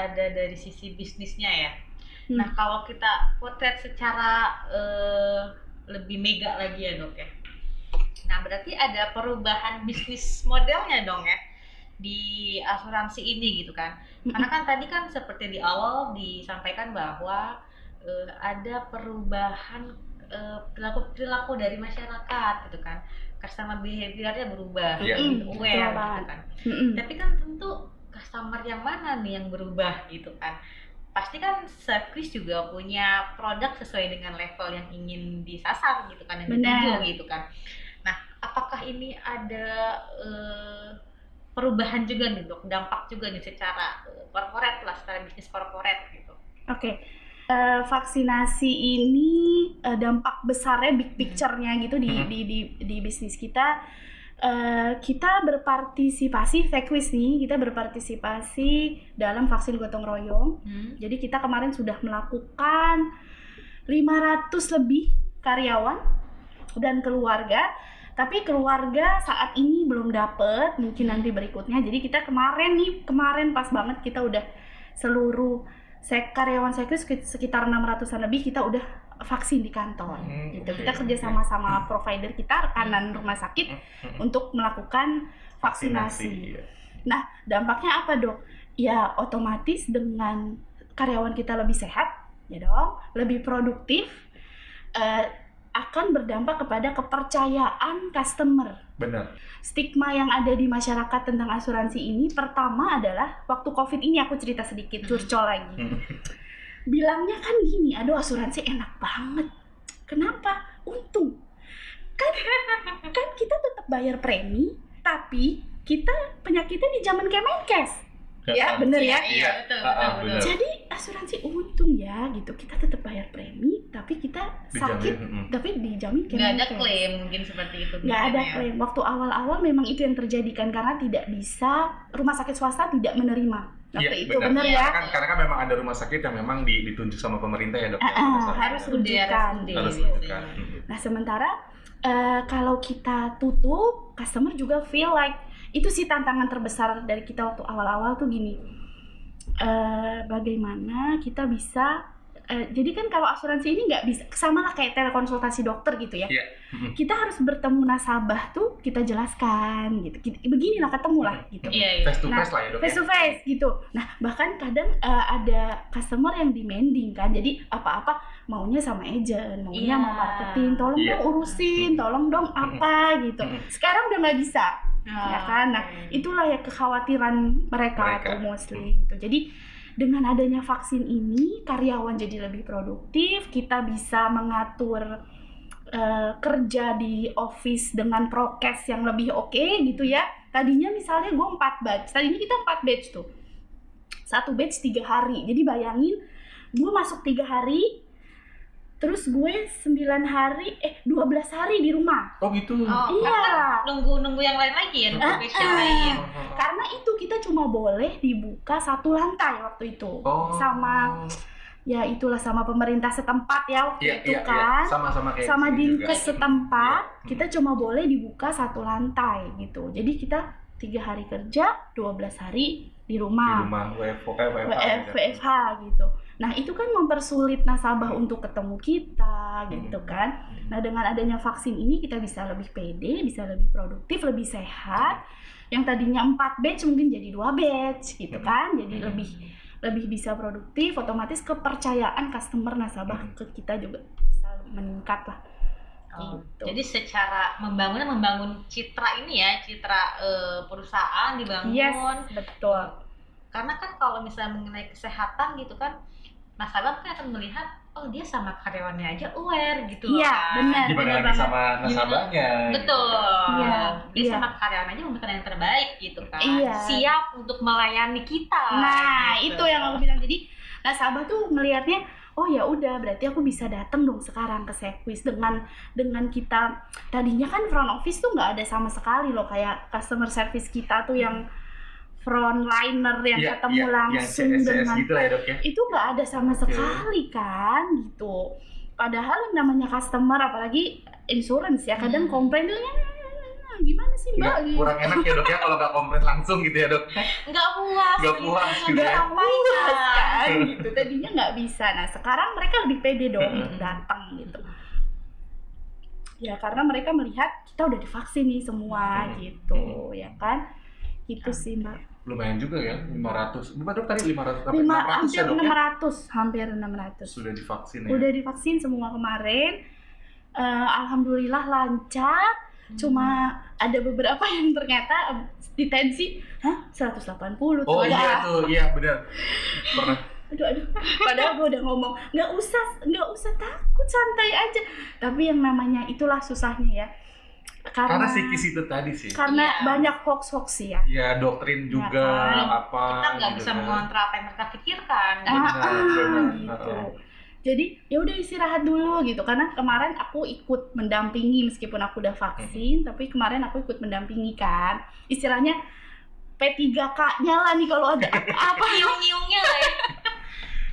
ada dari sisi bisnisnya ya. Nah, kalau kita potret secara lebih mega lagi ya dok ya. Nah, berarti ada perubahan bisnis modelnya dong ya di asuransi ini gitu kan. Karena kan tadi kan seperti di awal disampaikan bahwa ada perubahan perilaku dari masyarakat gitu kan. Customer behavior-nya berubah, aware gitu kan. Tapi kan tentu customer yang mana nih yang berubah gitu kan. Pasti kan service juga punya produk sesuai dengan level yang ingin disasar gitu kan, yang dituju gitu kan. Nah, apakah ini ada perubahan juga nih dok, dampak juga nih secara corporate lah, secara bisnis corporate gitu? Oke. Vaksinasi ini dampak besarnya, big picture-nya gitu di bisnis kita. Kita berpartisipasi, Fakwis nih, kita berpartisipasi dalam vaksin gotong royong. Jadi kita kemarin sudah melakukan 500 lebih karyawan dan keluarga. Tapi keluarga saat ini belum dapet, mungkin nanti berikutnya. Jadi kita kemarin pas banget kita udah seluruh karyawan Sekwis sekitar 600-an lebih kita udah vaksin di kantor gitu. Kita kerja sama provider kita, rekanan rumah sakit untuk melakukan vaksinasi. Nah, dampaknya apa dok? Ya otomatis dengan karyawan kita lebih sehat, ya dong, lebih produktif, akan berdampak kepada kepercayaan customer. Benar. Stigma yang ada di masyarakat tentang asuransi ini, pertama adalah waktu COVID ini aku cerita sedikit, curcol lagi. Bilangnya kan gini, aduh asuransi enak banget. Kenapa? Untung. Kan kita tetap bayar premi, tapi kita penyakitnya di zaman Kemenkes. Ya, bener ya? Iya, betul. Jadi asuransi untung ya gitu. Kita tetap bayar premi, tapi kita sakit, tapi dijamin Kemenkes. Nggak ada klaim mungkin seperti itu. Nggak ada klaim. Waktu awal-awal memang itu yang terjadi kan, karena tidak bisa, rumah sakit swasta tidak menerima. Waktu itu benar ya? Karena kan memang ada rumah sakit yang memang ditunjuk sama pemerintah ya dok. Harus rujukan. Nah sementara kalau kita tutup, customer juga feel like, itu sih tantangan terbesar dari kita waktu awal-awal tuh gini, bagaimana kita bisa, jadi kan kalau asuransi ini nggak bisa, sama lah kayak telekonsultasi dokter gitu ya. Kita harus bertemu nasabah tuh, kita jelaskan gitu, beginilah ketemu lah gitu. Face to face lah ya dok. Face to face gitu. Nah bahkan kadang ada customer yang demanding kan, jadi apa-apa maunya sama agent, maunya mau marketing, tolong dong urusin, tolong dong apa gitu. Sekarang udah nggak bisa. Ya kan, nah itulah ya kekhawatiran mereka tuh mostly gitu. Jadi dengan adanya vaksin ini, karyawan jadi lebih produktif, kita bisa mengatur kerja di office dengan prokes yang lebih oke gitu ya. Tadinya misalnya gue 4 batch, tadinya kita 4 batch tuh, 1 batch 3 hari. Jadi bayangin gue masuk 3 hari, terus gue 12 hari di rumah. Oh gitu? Iya. Nunggu yang lain lagi ya, nunggu spesial lain. Karena itu kita cuma boleh dibuka 1 lantai waktu itu. Sama ya itulah sama pemerintah setempat ya waktu itu kan. Sama dinkes setempat, kita cuma boleh dibuka 1 lantai gitu. Jadi kita 3 hari kerja, 12 hari di rumah. WFH gitu. Nah itu kan mempersulit nasabah untuk ketemu kita gitu kan. Nah dengan adanya vaksin ini kita bisa lebih pede, bisa lebih produktif, lebih sehat. Yang tadinya 4 batch mungkin jadi 2 batch gitu kan. Jadi lebih bisa produktif, otomatis kepercayaan customer nasabah ke kita juga bisa meningkat lah. Gitu. Jadi secara membangun citra ini ya, citra perusahaan dibangun. Yes, betul. Karena kan kalau misalnya mengenai kesehatan gitu kan, nasabah kan akan melihat, oh dia sama karyawannya aja aware gitu loh. Iya, benar. Gimana sama nasabahnya? Betul. Iya. Dia sama karyawan aja memberikan yang terbaik gitu kan. Iya. Siap untuk melayani kita. Nah, gitu. itu yang aku bilang. Jadi nasabah tuh melihatnya, oh ya udah, berarti aku bisa datang dong sekarang ke Sekwis dengan kita. Tadinya kan front office tuh nggak ada sama sekali loh, kayak customer service kita tuh yang frontliner yang ketemu langsung yang dengan gitu lah ya, dok, ya? Itu nggak ada sama sekali kan gitu. Padahal yang namanya customer, apalagi insurance ya, kadang komplain tuh gimana sih Mbak? Nggak, kurang enak ya dok ya kalau nggak komplain langsung gitu ya dok. Nggak puas. Nggak puas gitu Nggak ya. puas kan gitu, tadinya nggak bisa. Nah sekarang mereka lebih pede dong untuk datang gitu. Ya karena mereka melihat kita udah divaksin nih semua gitu, ya kan? Gitu sih Mbak. Lumayan juga ya, 500. Berapa dok tadi 500 sampai 600 Hampir ya dok ya? 600, hampir 600. Sudah divaksin ya? Udah divaksin semua kemarin. Alhamdulillah lancar. Cuma ada beberapa yang ternyata detensi, 180 Oh tuh. iya tuh, iya benar. Pernah. Aduh. Padahal gue udah ngomong nggak usah takut, santai aja. Tapi yang namanya itulah susahnya ya. Karena psikis itu tadi sih. Karena Iya. banyak hoax sih ya. Ya doktrin juga kan? apa. Kita nggak gitu bisa kan. mengontrol apa yang mereka pikirkan. Benar. Gitu. Jadi ya udah istirahat dulu gitu, karena kemarin aku ikut mendampingi meskipun aku udah vaksin, tapi kemarin aku ikut mendampingi kan. Istilahnya P3K-nya lah nih kalau ada apa-apa. Nyiung-nyiungnya lah ya.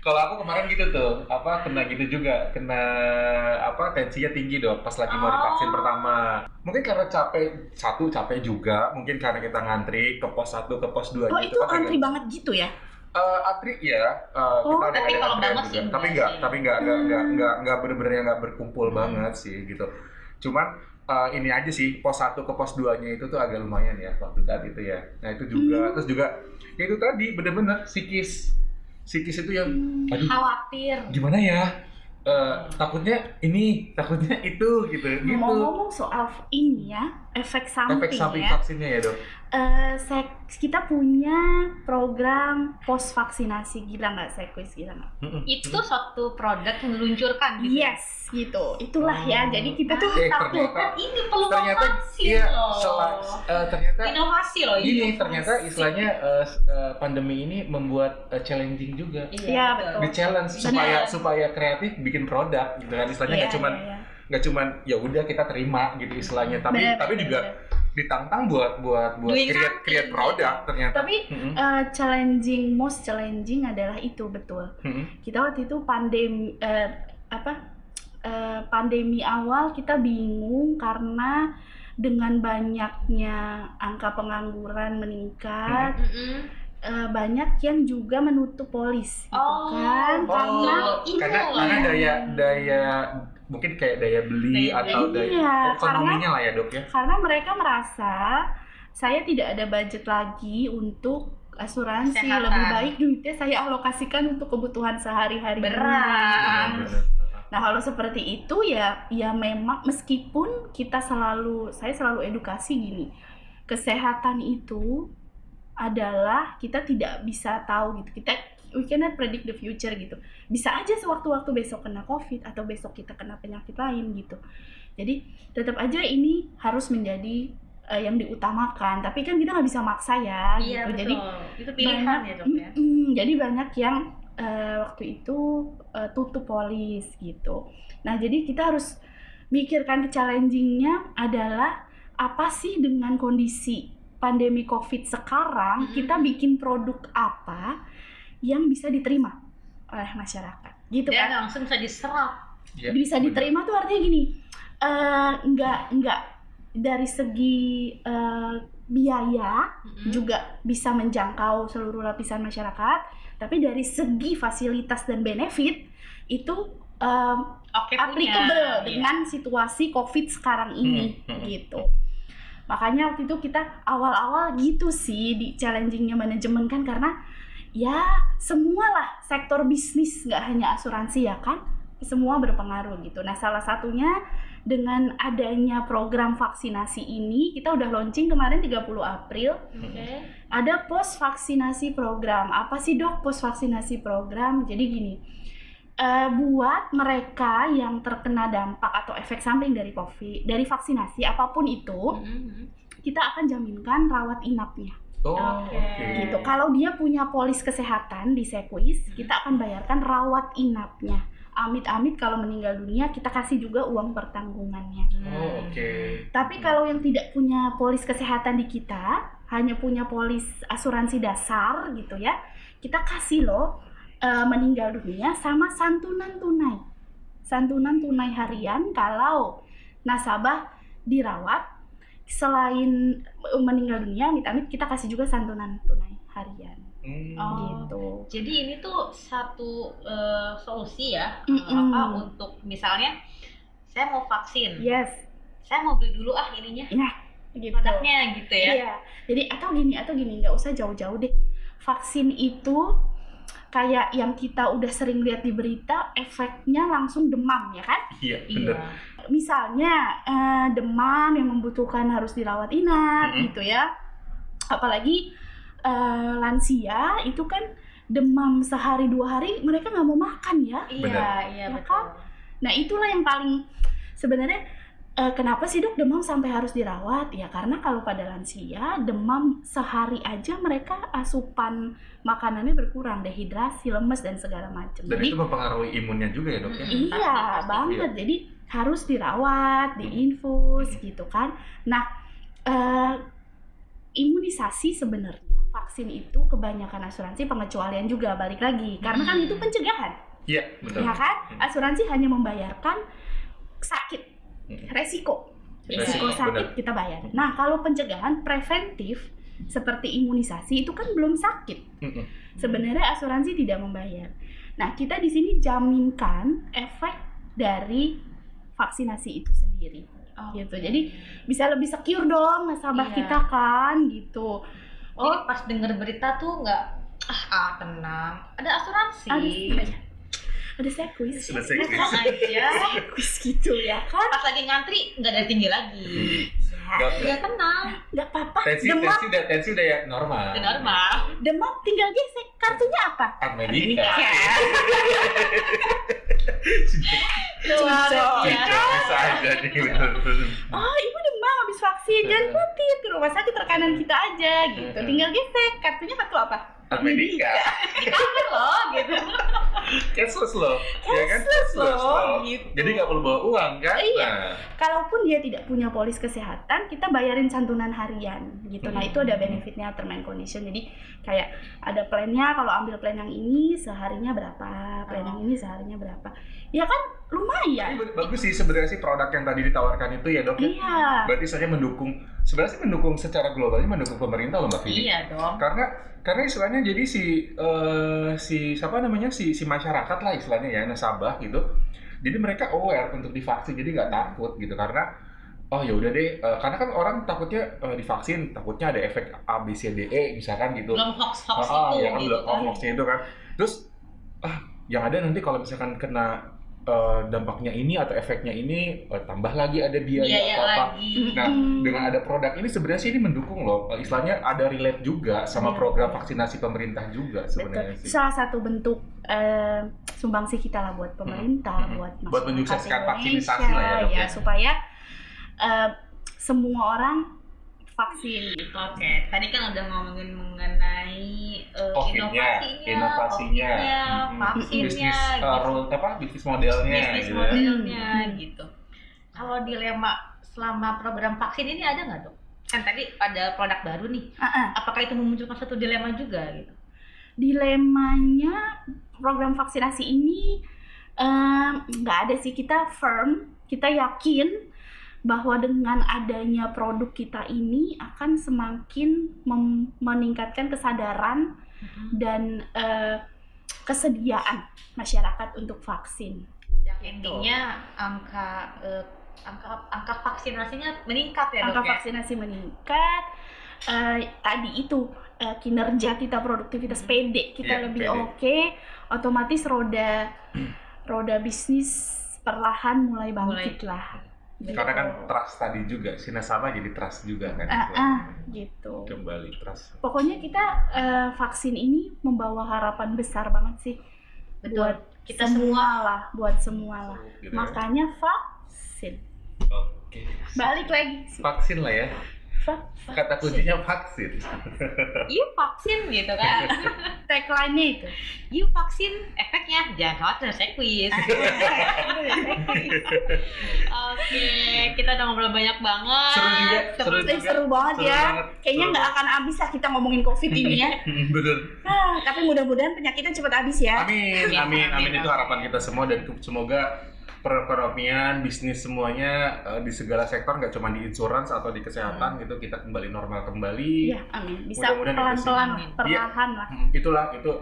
Kalau aku kemarin gitu tuh, kena gitu juga, kena tensinya tinggi dok pas lagi mau divaksin pertama. Mungkin karena capek juga, mungkin karena kita ngantri ke pos 1 ke pos 2 Oh gitu itu kan. antri banget gitu ya? Antri ya, kita ada tapi kalau antrian banget sih juga. enggak Tapi sih. nggak bener-bener yang nggak berkumpul banget sih gitu. Cuman ini aja sih, pos 1 ke pos 2-nya itu tuh agak lumayan ya waktu saat itu ya. Nah itu juga, terus juga ya itu tadi bener-bener psikis itu yang aduh Khawatir. gimana ya, takutnya ini, takutnya itu gitu. Ngomong-ngomong soal ini ya, efek samping Efek samping ya. vaksinnya ya dok. Kita punya program post vaksinasi, gila nggak Sekwis, gila nggak? Itu suatu produk yang diluncurkan gitu. Yes, gitu. Itulah ya. Jadi kita tuh ternyata Ini peluang ternyata vaksin iya, loh. ternyata Inovasi loh ini. gini, ternyata istilahnya pandemi ini membuat challenging juga. Iya, betul. Di challenge supaya kreatif bikin produk gitu kan, istilahnya nggak cuman Iya. nggak cuman ya udah kita terima gitu istilahnya, tapi Bener, juga bener. ditantang buat Doing create something. produk ternyata. Tapi most challenging adalah itu, betul. Kita waktu itu pandemi awal kita bingung karena dengan banyaknya angka pengangguran meningkat, banyak yang juga menutup polis gitu kan, karena daya mungkin kayak daya beli atau daya ekonominya lah ya dok ya. Karena mereka merasa saya tidak ada budget lagi untuk asuransi, Kesehatan. lebih baik duitnya saya alokasikan untuk kebutuhan sehari-hari. Berat. Nah kalau seperti itu ya memang meskipun saya selalu edukasi gini, kesehatan itu adalah kita tidak bisa tahu gitu, we cannot predict the future gitu. Bisa aja sewaktu-waktu besok kena COVID atau besok kita kena penyakit lain gitu. Jadi tetap aja ini harus menjadi yang diutamakan. Tapi kan kita nggak bisa maksa ya. Iya, gitu. betul. Jadi Itu pilihan ya dok ya. jadi banyak yang waktu itu tutup polis gitu. Nah jadi kita harus mikirkan challenging-nya adalah apa sih dengan kondisi pandemi COVID sekarang, kita bikin produk apa yang bisa diterima oleh masyarakat, gitu Dan kan? langsung bisa diserap. Ya, Bisa diterima tuh artinya gini, nggak dari segi biaya juga bisa menjangkau seluruh lapisan masyarakat, tapi dari segi fasilitas dan benefit itu Oke, applicable punya. dengan situasi COVID sekarang ini gitu. Makanya waktu itu kita awal-awal gitu sih di challengingnya manajemen kan, karena ya semualah sektor bisnis, nggak hanya asuransi ya kan, semua berpengaruh gitu. Nah salah satunya dengan adanya program vaksinasi ini, kita udah launching kemarin 30 April. Ada post vaksinasi program. Apa sih dok post vaksinasi program? Jadi gini, buat mereka yang terkena dampak atau efek samping dari COVID, dari vaksinasi apapun itu, kita akan jaminkan rawat inapnya. Gitu. Kalau dia punya polis kesehatan di Sekwis, kita akan bayarkan rawat inapnya. Amit-amit kalau meninggal dunia, kita kasih juga uang pertanggungannya. Tapi kalau yang tidak punya polis kesehatan di kita, hanya punya polis asuransi dasar gitu ya, kita kasih loh meninggal dunia sama santunan tunai harian kalau nasabah dirawat selain meninggal dunia, amit-amit kita kasih juga santunan tunai harian. Gitu. Jadi ini tuh satu solusi ya, untuk misalnya saya mau vaksin, Yes. saya mau beli dulu ininya, Gitu. produknya gitu ya. Iya. Jadi atau gini, nggak usah jauh-jauh deh. Vaksin itu kayak yang kita udah sering lihat di berita, efeknya langsung demam ya kan? Iya, bener. Misalnya demam yang membutuhkan harus dirawat inap gitu ya. Apalagi lansia itu kan demam sehari 2 hari mereka nggak mau makan ya. Iya, Ya betul. kan? Nah itulah yang paling sebenarnya kenapa sih dok demam sampai harus dirawat? Ya karena kalau pada lansia demam sehari aja mereka asupan makanannya berkurang, dehidrasi, lemes dan segala macam. Dan itu mempengaruhi imunnya juga ya dok ya? Iya Pasti. banget. Jadi harus dirawat, diinfus gitu kan. Nah imunisasi sebenarnya vaksin itu kebanyakan asuransi pengecualian juga balik lagi karena kan itu pencegahan. Iya, betul. Ya kan? Asuransi hanya membayarkan sakit, resiko sakit kita bayar. Nah, kalau pencegahan preventif seperti imunisasi itu kan belum sakit. Sebenarnya asuransi tidak membayar. Nah, kita di sini jaminkan efek dari vaksinasi itu sendiri. Gitu. Jadi bisa lebih secure dong nasabah kita kan gitu. Jadi pas denger berita tuh nggak tenang, ada asuransi. Ada sekwis. Tenang aja. Sekwis gitu ya kan? Pas lagi ngantri nggak ada tinggi lagi. Ya tenang. Nggak apa-apa. Tensi udah ya normal. Udah normal. Demam tinggal gesek. Kartunya apa? Amerika. Bisa aja nih, betul. Oh, ibu demam habis vaksin. Jangan khawatir, ke rumah sakit rekanan kita aja gitu. Tinggal gesek. Kartunya kartu apa? Amerika. Cover loh gitu. Cashless loh. Ya kan? Cashless loh, Gitu. gitu. Jadi nggak perlu bawa uang kan? Iya. Nah. Kalaupun dia tidak punya polis kesehatan, kita bayarin santunan harian gitu. Nah, itu ada benefitnya term and condition. Jadi kayak ada plannya, kalau ambil plan yang ini seharinya berapa, plan yang ini seharinya berapa. Ya kan lumayan. Ini bagus sih sebenarnya sih produk yang tadi ditawarkan itu ya dok. Iya. Berarti saya mendukung, sebenarnya sih mendukung secara globalnya mendukung pemerintah loh Mbak Vini. Iya dong. Karena istilahnya jadi si masyarakat lah istilahnya ya, nasabah gitu. Jadi mereka aware untuk divaksin, jadi nggak takut gitu karena oh ya udah deh, karena kan orang takutnya divaksin takutnya ada efek A B C D E misalkan gitu. Belum hoax itu Ya kan gitu belum kan. hoaxnya itu kan. Terus yang ada nanti kalau misalkan kena dampaknya ini atau efeknya ini tambah lagi ada biaya apa. Lagi. Nah, dengan ada produk ini sebenarnya sih ini mendukung loh. Istilahnya ada relate juga sama program vaksinasi pemerintah juga sebenarnya sih. Salah satu bentuk sumbangsi kita lah buat pemerintah, buat masyarakat Buat menyukseskan vaksinasi Indonesia, lah ya, Dok, ya. supaya semua orang vaksin gitu. Oke, tadi kan udah ngomongin mengenai inovasinya, vaksinnya, bisnis modelnya, bisnis gitu modelnya gitu. Kalau dilema selama program vaksin ini ada nggak dok? Kan tadi ada produk baru nih. Apakah itu memunculkan satu dilema juga gitu? Dilemanya program vaksinasi ini nggak ada sih, kita firm, kita yakin bahwa dengan adanya produk kita ini akan semakin meningkatkan kesadaran dan kesediaan masyarakat untuk vaksin. Yang intinya angka vaksinasinya meningkat ya dok. Angka vaksinasi meningkat. Tadi itu kinerja kita, produktivitas PD kita lebih oke, otomatis roda bisnis perlahan mulai bangkit lah. Karena kan trust tadi juga, si nasabah jadi trust juga kan. Gitu. Kembali trust. Pokoknya kita vaksin ini membawa harapan besar banget sih. Betul. Buat Kita buat semua lah. Gitu ya. Makanya vaksin. Oke. Balik lagi. Vaksin lah ya. Kata kuncinya vaksin. Yuk vaksin gitu kan. Tagline-nya itu. Yuk vaksin, efeknya jangan khawatir, saya quiz. Oke, kita udah ngobrol banyak banget. Seru banget ya. Kayaknya nggak akan habis lah kita ngomongin COVID ini ya. Betul. Tapi mudah-mudahan penyakitnya cepat habis ya. Amin itu harapan kita semua dan semoga perekonomian, bisnis semuanya di segala sektor, nggak cuma di insurance atau di kesehatan gitu, kita kembali normal kembali. Iya, amin. Bisa Mudah-mudahan itu sih. pelan-pelan, Amin. perlahan lah. Itu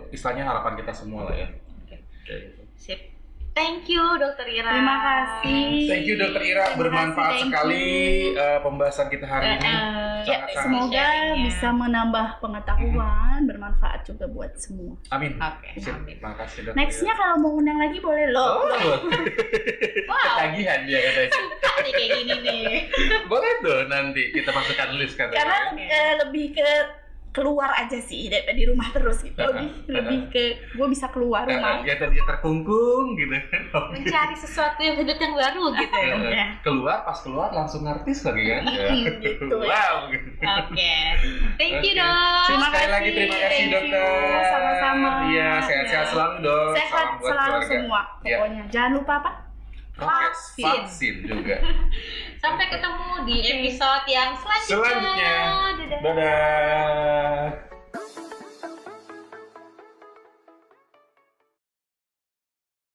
istilahnya harapan kita semua lah ya. Oke. Kayak gitu. Sip. Thank you Dokter Ira. Terima kasih. Thank you Dokter Ira, Terima bermanfaat kasih, thank sekali you. pembahasan kita hari ini. Ya, Sangat-sangat semoga sharingnya. bisa menambah pengetahuan, bermanfaat juga buat semua. Amin. Oke, Sip. amin. Makasih Dokter Nextnya Ira. kalau mau undang lagi boleh loh. Wow. Ketagihan dia katanya. Suka nih kayak gini nih. Boleh tuh nanti kita masukkan list katanya. Karena lebih ke keluar aja sih daripada di rumah terus gitu. Lebih ke gue bisa keluar rumah. Ya tadinya terkungkung gitu. Mencari sesuatu yang hidup yang baru gitu ya. Dok, ya. Pas keluar langsung artis lagi kan. Gitu. Wow. Oke. Thank you Oke. Dok. Terima Sekali lagi kasih. terima kasih Thank you. dokter. Sama-sama. Iya, sehat-sehat Ya. selalu dok. Sehat Salam buat selalu keluarga. semua Ya. pokoknya. Jangan lupa apa? Prokes, vaksin juga. Sampai ketemu di episode yang selanjutnya. Selanjutnya. Dadah. Dadah.